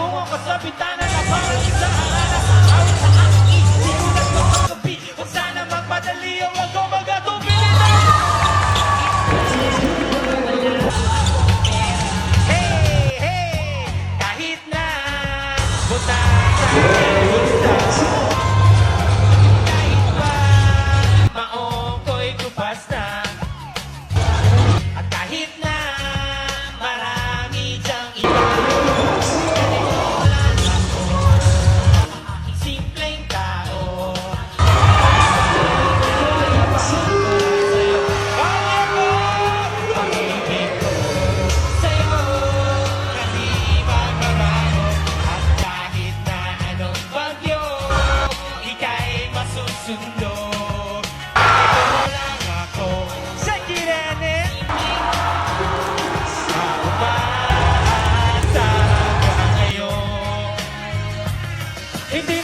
Tumungo ka sa bitana na parang isang arana. Awit sa aking isip, sinulat ko ang gabi. Huwag sana magpadali o wag ko magatubili na. Hey, hey, kahit na butang sa lista, kahit pa maong ko'y kupas na, at kahit na marami dyang iba, ganito lang ako, aking simpleng tao. Pag-ibig ko sa'yo, hindi magbabago. At kahit na anong bagyo, ika'y masusundo. Ito lang ako sa kiranin, sa umaasa hanggang ngayon. Hindi